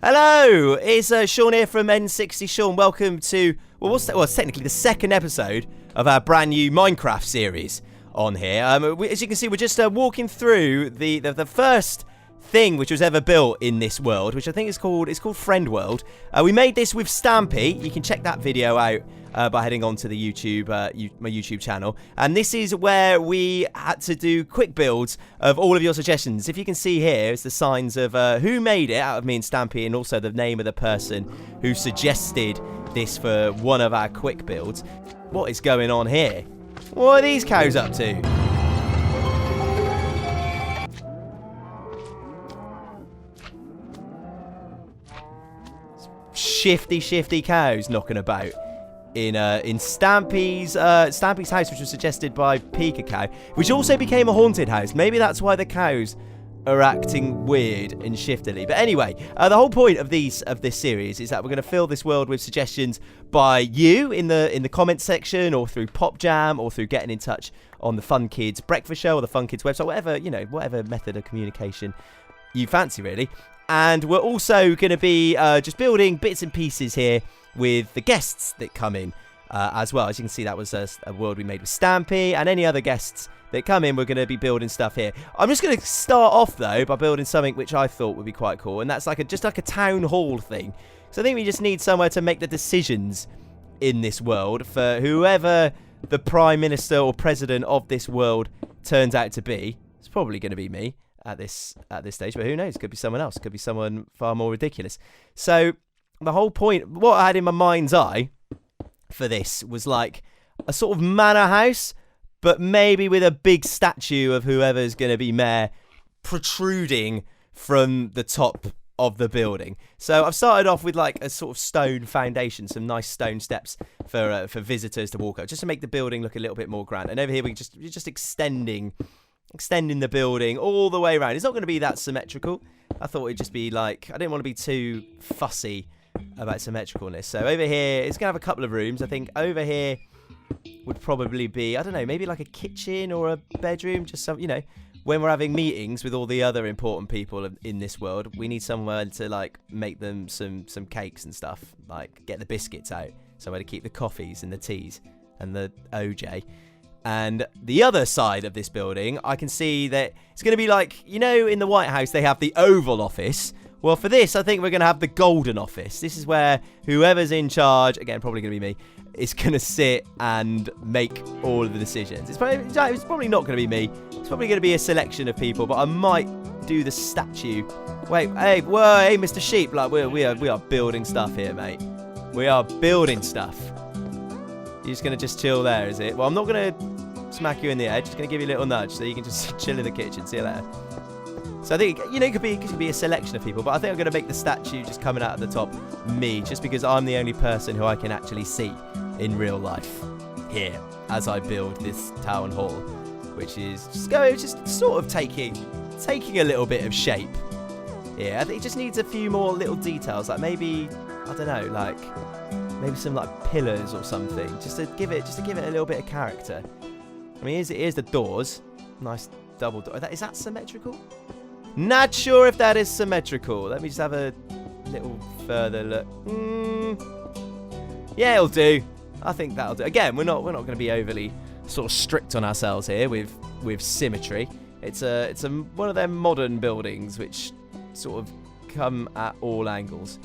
Hello, it's Sean here from N60 Sean. Welcome to, it's technically the second episode of our brand new Minecraft series on here. As you can see, we're just walking through the first thing which was ever built in this world, which I think is called Friend World. We made this with Stampy. You can check that video out by heading on to the YouTube, my YouTube channel. And this is where we had to do quick builds of all of your suggestions. If you can see here, it's the signs of who made it out of me and Stampy, and also the name of the person who suggested this for one of our quick builds. What is going on here? What are these cows up to? Shifty cows knocking about in Stampy's house, which was suggested by Pika Cow, which also became a haunted house. Maybe that's why the cows are acting weird and shiftily. But anyway, the whole point of this series is that we're going to fill this world with suggestions by you in the comments section, or through Pop Jam, or through getting in touch on the Fun Kids breakfast show or the Fun Kids website, whatever method of communication you fancy, really. And we're also going to be just building bits and pieces here with the guests that come in as well. As you can see, that was a world we made with Stampy, and any other guests that come in, we're going to be building stuff here. I'm just going to start off, though, by building something which I thought would be quite cool, and that's just like a town hall thing. So I think we just need somewhere to make the decisions in this world for whoever the Prime Minister or President of this world turns out to be. It's probably going to be me at this stage, but who knows? Could be someone else. Could be someone far more ridiculous. So the whole point, what I had in my mind's eye for this was like a sort of manor house, but maybe with a big statue of whoever's going to be mayor protruding from the top of the building. So I've started off with like a sort of stone foundation, some nice stone steps for visitors to walk up, just to make the building look a little bit more grand. And over here we're just extending the building all the way around. It's not going to be that symmetrical. I thought it'd just be like, I didn't want to be too fussy about symmetricalness. So over here, it's going to have a couple of rooms. I think over here would probably be, I don't know, maybe like a kitchen or a bedroom, just some, when we're having meetings with all the other important people in this world, we need somewhere to like make them some cakes and stuff, like get the biscuits out, somewhere to keep the coffees and the teas and the OJ. And the other side of this building, I can see that it's going to be like, in the White House, they have the Oval Office. Well, for this, I think we're going to have the Golden Office. This is where whoever's in charge, again, probably going to be me, is going to sit and make all of the decisions. It's probably not going to be me. It's probably going to be a selection of people, but I might do the statue. Hey, Mr. Sheep, like we are building stuff here, mate. We are building stuff. You're just going to just chill there, is it? Well, I'm not going to smack you in the head. Just going to give you a little nudge so you can just chill in the kitchen. See you later. So I think, it could be a selection of people, but I think I'm going to make the statue just coming out of the top me, just because I'm the only person who I can actually see in real life here as I build this town hall, which is just sort of taking a little bit of shape. Yeah, I think it just needs a few more little details, like maybe, I don't know, like maybe some like pillars or something, just to give it a little bit of character. I mean, here's the doors, nice double door. Is that symmetrical? Not sure if that is symmetrical. Let me just have a little further look. Yeah, it'll do. I think that'll do. Again, we're not going to be overly sort of strict on ourselves here with symmetry. It's one of them modern buildings which sort of come at all angles.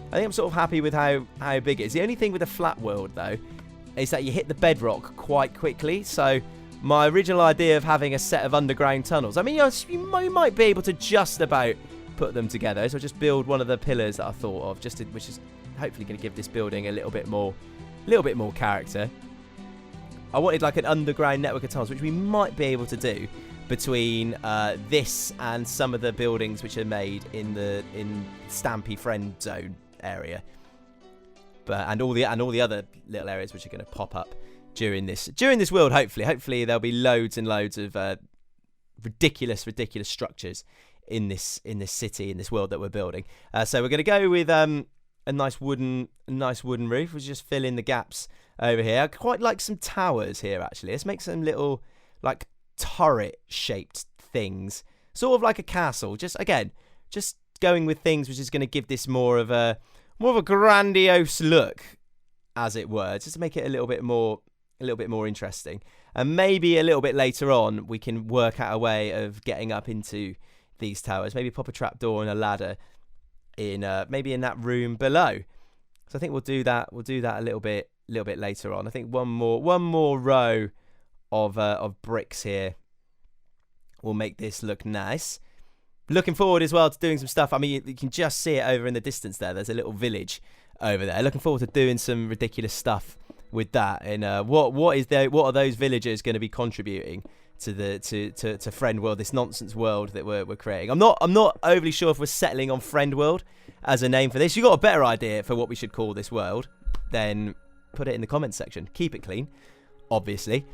I think I'm sort of happy with how big it is. The only thing with a flat world, though, is that you hit the bedrock quite quickly. So my original idea of having a set of underground tunnels, I mean, you might be able to just about put them together. So just build one of the pillars that I thought of, which is hopefully going to give this building a little bit more character. I wanted like an underground network of tunnels, which we might be able to do between this and some of the buildings which are made in Stampy Friend Zone area, and all the other little areas which are going to pop up during this world. Hopefully there'll be loads and loads of ridiculous structures in this city, in this world that we're building. So we're going to go with a nice wooden roof. We'll just fill in the gaps over here. I quite like some towers here, actually. Let's make some little like turret shaped things, sort of like a castle. Just going with things which is going to give this more of a grandiose look, as it were, just to make it a little bit more interesting. And maybe a little bit later on, we can work out a way of getting up into these towers. Maybe pop a trapdoor and a ladder in, maybe in that room below. So I think we'll do that. We'll do that a little bit later on. I think one more row of bricks here will make this look nice. Looking forward as well to doing some stuff. I mean, you can just see it over in the distance there. There's a little village over there. Looking forward to doing some ridiculous stuff with that. And what are those villagers going to be contributing to Friend World, this nonsense world that we're creating? I'm not overly sure if we're settling on Friend World as a name for this. You got a better idea for what we should call this world, then put it in the comments section. Keep it clean, obviously.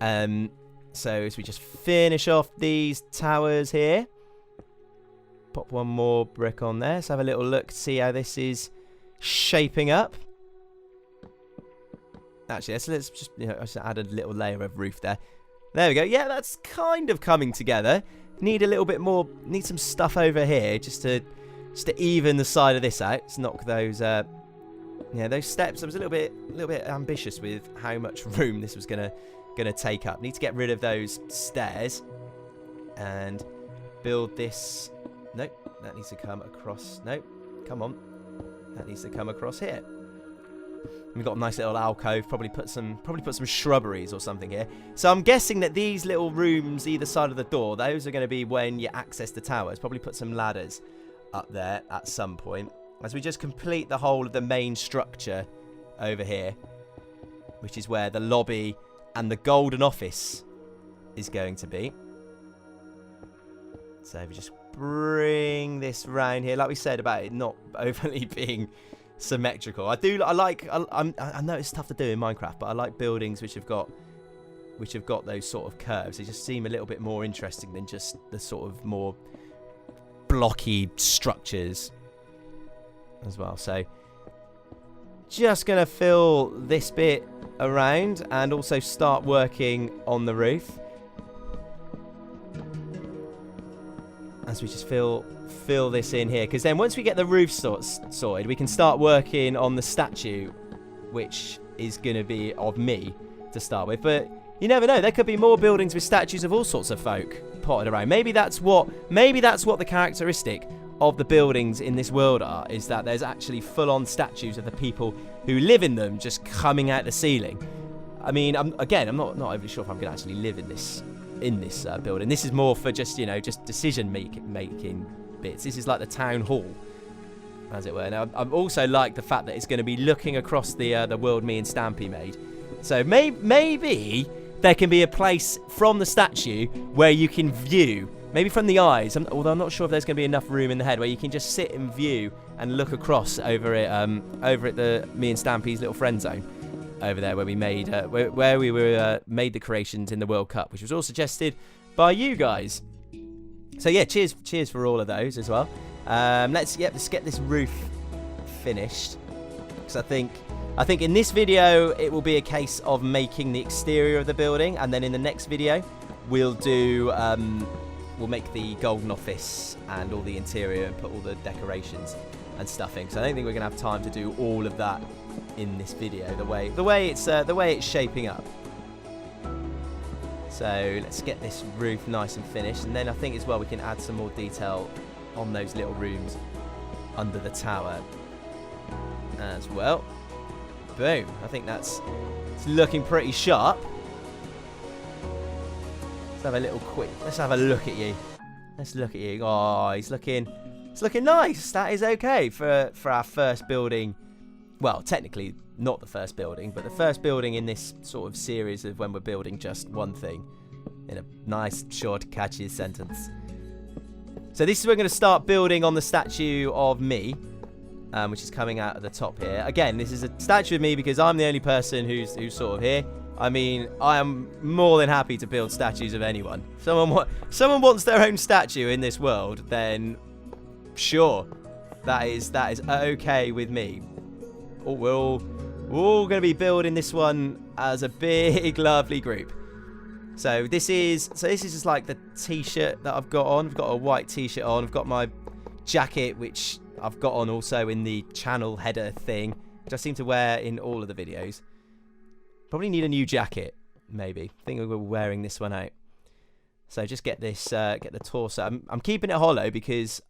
So as we just finish off these towers here, pop one more brick on there. Let's have a little look, see how this is shaping up. Actually, let's just just add a little layer of roof there. There we go. Yeah, that's kind of coming together. Need a little bit more. Need some stuff over here just to even the side of this out. Let's knock those those steps. I was a little bit ambitious with how much room this was gonna take up. Need to get rid of those stairs and build this. Nope, that needs to come across. Nope, come on, that needs to come across here. We've got a nice little alcove. Probably put some shrubberies or something here. So I'm guessing that these little rooms either side of the door, those are going to be when you access the towers. Probably put some ladders up there at some point as we just complete the whole of the main structure over here, which is where the lobby and the golden office is going to be. So we just bring this round here, like we said about it not overly being symmetrical. I know it's tough to do in Minecraft, but I like buildings which have got those sort of curves. They just seem a little bit more interesting than just the sort of more blocky structures as well. So just gonna fill this bit around and also start working on the roof as we just fill this in here, because then once we get the roof sorted, we can start working on the statue, which is going to be of me to start with. But you never know, there could be more buildings with statues of all sorts of folk potted around. Maybe that's what the characteristic of the buildings in this world are, is that there's actually full-on statues of the people who live in them just coming out the ceiling. I mean, I'm not overly sure if I'm going to actually live in this building. This is more for just decision making bits. This is like the town hall, as it were. Now, I've also like the fact that it's going to be looking across the world me and Stampy made. So maybe there can be a place from the statue where you can view, maybe from the eyes, although I'm not sure if there's going to be enough room in the head, where you can just sit and view and look across over at the me and Stampy's little friend zone over there, where we made made the creations in the World Cup, which was all suggested by you guys. So yeah, cheers for all of those as well. Let's get this roof finished, because I think in this video it will be a case of making the exterior of the building, and then in the next video we'll make the golden office and all the interior and put all the decorations and stuff in. So I don't think we're gonna have time to do all of that in this video. The way it's shaping up. So let's get this roof nice and finished, and then I think as well we can add some more detail on those little rooms under the tower as well. Boom. I think it's looking pretty sharp. Let's have a look at you. Let's look at you. Oh, it's looking nice. That is okay for our first building. Well, technically not the first building, but the first building in this sort of series of when we're building just one thing in a nice, short, catchy sentence. So this is where we're going to start building on the statue of me, which is coming out of the top here. Again, this is a statue of me because I'm the only person who's sort of here. I mean, I am more than happy to build statues of anyone. If someone wants their own statue in this world, then sure, that is okay with me. We're all going to be building this one as a big, lovely group. So this is just like the t-shirt that I've got on. I've got a white t-shirt on. I've got my jacket, which I've got on also in the channel header thing, which I seem to wear in all of the videos. Probably need a new jacket, maybe. I think we're wearing this one out. So just get this, get the torso. I'm keeping it hollow because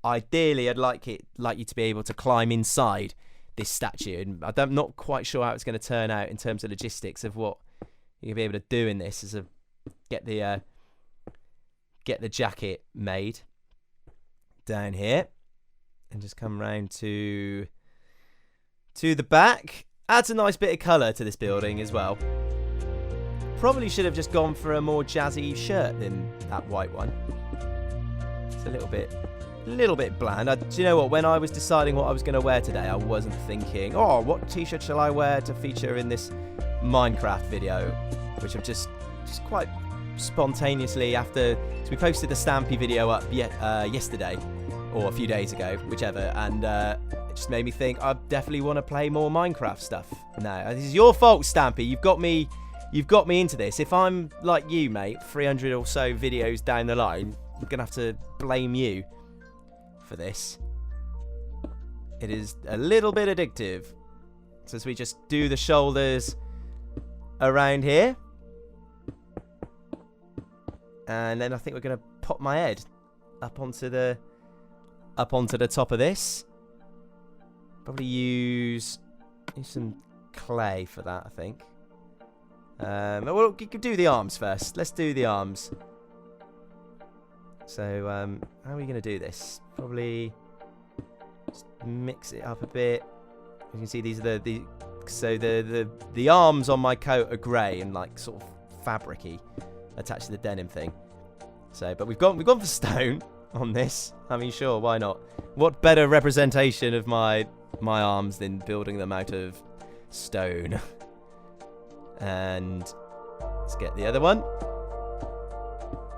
ideally I'd like you to be able to climb inside this statue, and I'm not quite sure how it's going to turn out in terms of logistics of what you're going to be able to do in this. As a get the jacket made down here, and just come round to the back. Adds a nice bit of colour to this building as well. Probably should have just gone for a more jazzy shirt than that white one. It's a little bit bland. Do you know what? When I was deciding what I was going to wear today, I wasn't thinking, oh, what t-shirt shall I wear to feature in this Minecraft video, which I've just quite spontaneously after. So we posted the Stampy video up yesterday or a few days ago, whichever, and it just made me think I definitely want to play more Minecraft stuff. No, this is your fault, Stampy. You've got me into this. If I'm like you, mate, 300 or so videos down the line, I'm gonna have to blame you for this. It is a little bit addictive. So as we just do the shoulders around here, and then I think we're gonna pop my head up onto the top of this. Probably use some clay for that, I think. Well, you could do the arms first. Let's do the arms. So, how are we going to do this? Probably just mix it up a bit. You can see these are the arms on my coat are grey and like sort of fabricy, attached to the denim thing. So, but we've gone for stone on this. I mean, sure, why not? What better representation of my arms than building them out of stone? And let's get the other one.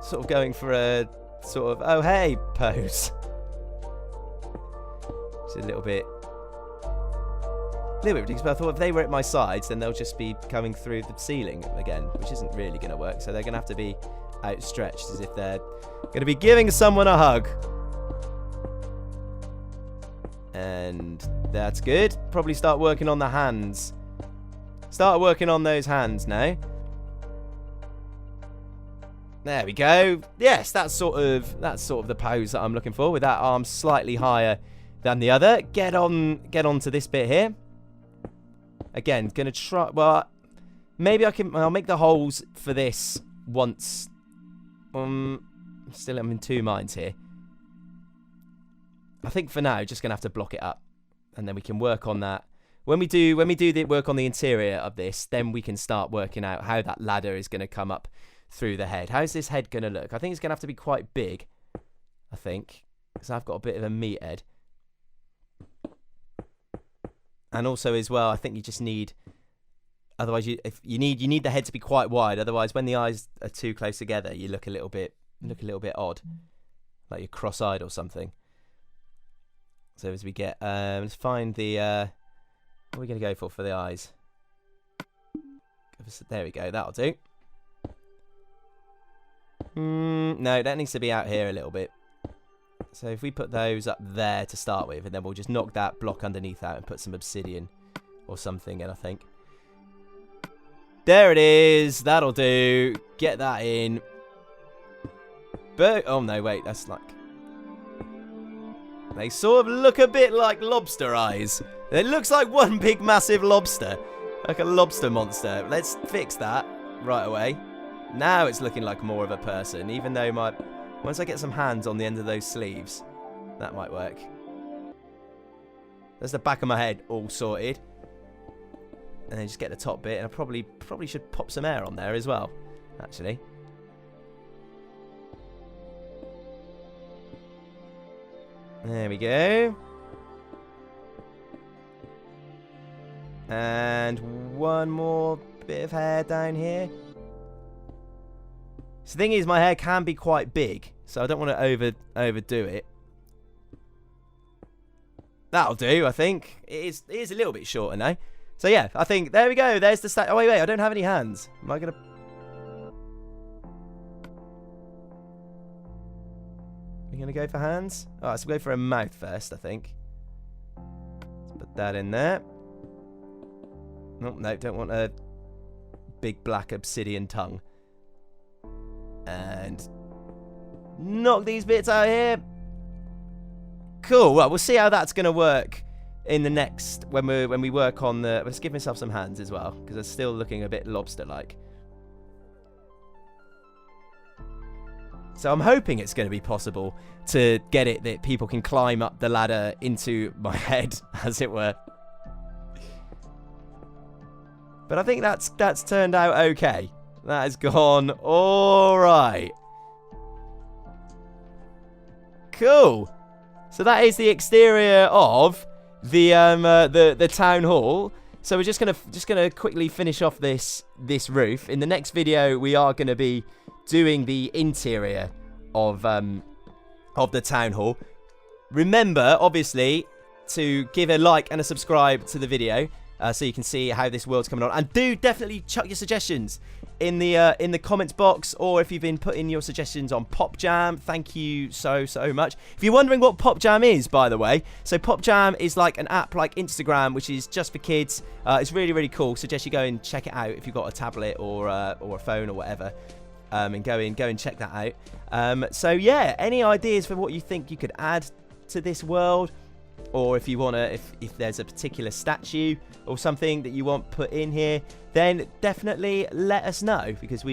Sort of going for a sort of oh hey pose. It's a little bit ridiculous, but I thought if they were at my sides, then they'll just be coming through the ceiling again, which isn't really going to work. So they're going to have to be outstretched as if they're going to be giving someone a hug. And that's good. Probably start working on the hands. Start working on those hands now. There we go. Yes, that's sort of the pose that I'm looking for, with that arm slightly higher than the other. Get on to this bit here. Again, gonna try. Well, maybe I'll make the holes for this once. Still, I'm in two minds here. I think for now, just gonna have to block it up, and then we can work on that. When we do the work on the interior of this, then we can start working out how that ladder is going to come up through the head. How's this head going to look? I think it's going to have to be quite big, I think, because I've got a bit of a meat head. And also as well, I think you just need, otherwise you need the head to be quite wide. Otherwise, when the eyes are too close together, you look a little bit odd, like you're cross-eyed or something. So as we get, let's find the. What are we going to go for the eyes? There we go. That'll do. No, that needs to be out here a little bit. So if we put those up there to start with, and then we'll just knock that block underneath out and put some obsidian or something in, I think. There it is. That'll do. Get that in. But, oh no, wait. That's like... They sort of look a bit like lobster eyes. It looks like one big massive lobster. Like a lobster monster. Let's fix that right away. Now it's looking like more of a person, even though once I get some hands on the end of those sleeves, that might work. There's the back of my head all sorted. And then just get the top bit, and I probably should pop some air on there as well, actually. There we go. And one more bit of hair down here. So the thing is, my hair can be quite big, so I don't want to overdo it. That'll do, I think. It is a little bit shorter now. So yeah, I think, there we go. There's the stat. Oh, wait, I don't have any hands. Am I going to... We're going to go for hands? Alright, so we'll go for a mouth first, I think. Let's put that in there. Oh, no, don't want a big black obsidian tongue. And knock these bits out here. Cool. Well, we'll see how that's going to work in the next, when we work on the... Let's give myself some hands as well, because it's still looking a bit lobster-like. So I'm hoping it's going to be possible to get it that people can climb up the ladder into my head, as it were. But I think that's turned out okay. That has gone all right. Cool. So that is the exterior of the town hall. So we're just gonna quickly finish off this roof. In the next video, we are gonna be doing the interior of the town hall. Remember, obviously, to give a like and a subscribe to the video, so you can see how this world's coming on. And do definitely chuck your suggestions in the comments box, or if you've been putting your suggestions on Pop Jam, thank you so much. If you're wondering what Pop Jam is, by the way, so Pop Jam is like an app like Instagram, which is just for kids. It's really cool. Suggest you go and check it out if you've got a tablet or a phone or whatever. And go and check that out. So yeah, any ideas for what you think you could add to this world, or if you want to, if there's a particular statue or something that you want put in here, then definitely let us know, because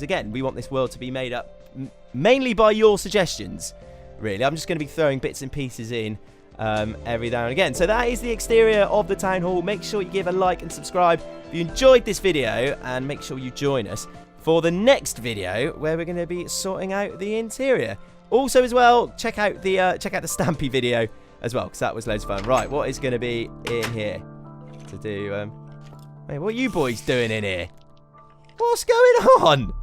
again, we want this world to be made up mainly by your suggestions. Really, I'm just going to be throwing bits and pieces in every now and again. So that is the exterior of the town hall. Make sure you give a like and subscribe if you enjoyed this video, and make sure you join us for the next video where we're going to be sorting out the interior. Also, as well, check out the Stampy video as well, because that was loads of fun. Right, what is going to be in here to do? Hey, what are you boys doing in here? What's going on?